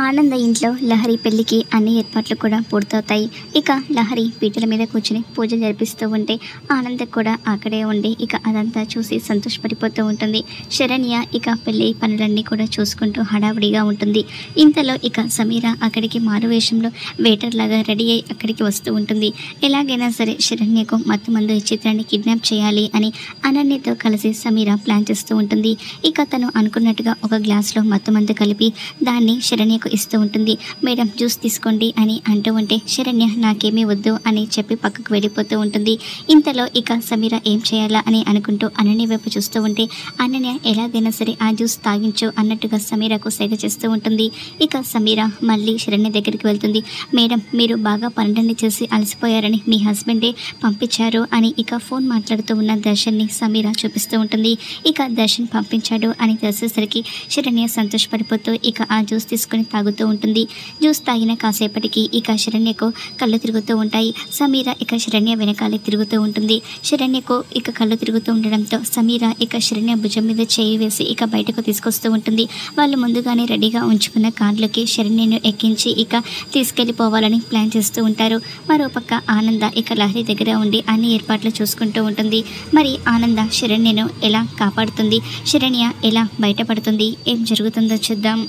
ఆనంద ఇంట్లో లహరి పెళ్లికి అన్ని ఏర్పాట్లు కూడా పూర్తవుతాయి. ఇక లహరి పీటల మీద కూర్చుని పూజ జరిపిస్తూ ఉంటే ఆనంద్ కూడా అక్కడే ఉండి ఇక అదంతా చూసి సంతోషపడిపోతూ ఉంటుంది. శరణ్య ఇక పెళ్లి పనులన్నీ కూడా చూసుకుంటూ హడావుడిగా ఉంటుంది. ఇంతలో ఇక సమీర అక్కడికి మారువేషంలో వెయిటర్ లాగా రెడీ అయి అక్కడికి వస్తూ ఉంటుంది. ఎలాగైనా సరే శరణ్యకు మత్తు మందు ఇచ్చి తనని కిడ్నాప్ చేయాలి అని అనన్యతో కలిసి సమీర ప్లాన్ చేస్తూ ఉంటుంది. ఇక తను అనుకున్నట్టుగా ఒక గ్లాస్లో మత్తు మందు కలిపి దాన్ని శరణ్యకు ఇస్తూ ఉంటుంది. మేడం జ్యూస్ తీసుకోండి అని అంటూ ఉంటే శరణ్య నాకేమీ వద్దు అని చెప్పి పక్కకు వెళ్ళిపోతూ ఉంటుంది. ఇంతలో ఇక సమీర ఏం చేయాలా అని అనుకుంటూ అనన్య వైపు చూస్తూ ఉంటే అనన్య ఎలాగైనా సరే ఆ జ్యూస్ తాగించు అన్నట్టుగా సమీరకు సేగ చేస్తూ ఉంటుంది. ఇక సమీర మళ్ళీ శరణ్య దగ్గరికి వెళ్తుంది. మేడం మీరు బాగా పనులన్నీ చేసి అలసిపోయారని మీ హస్బెండే పంపించారు అని ఇక ఫోన్ మాట్లాడుతూ ఉన్న దర్శన్ని సమీర చూపిస్తూ ఉంటుంది. ఇక దర్శన్ పంపించాడు అని తెలిసేసరికి శరణ్య సంతోషపడిపోతూ ఇక ఆ జ్యూస్ తీసుకొని తాగుతూ ఉంటుంది. జ్యూస్ తాగిన కాసేపటికి ఇక శరణ్యకు కళ్ళు తిరుగుతూ ఉంటాయి. సమీర ఇక శరణ్య వెనకాలే తిరుగుతూ ఉంటుంది. శరణ్యకు ఇక కళ్ళు తిరుగుతూ ఉండడంతో సమీర ఇక శరణ్య భుజం మీద చేయి వేసి ఇక బయటకు తీసుకొస్తూ ఉంటుంది. వాళ్ళు ముందుగానే రెడీగా ఉంచుకున్న కార్లోకి శరణ్యను ఎక్కించి ఇక తీసుకెళ్ళిపోవాలని ప్లాన్ చేస్తూ ఉంటారు. మరోపక్క ఆనంద ఇక లహరి దగ్గర ఉండి అన్ని ఏర్పాట్లు చూసుకుంటూ ఉంటుంది. మరి ఆనంద శరణ్యను ఎలా కాపాడుతుంది, శరణ్య ఎలా బయటపడుతుంది, ఏం జరుగుతుందో చూద్దాం.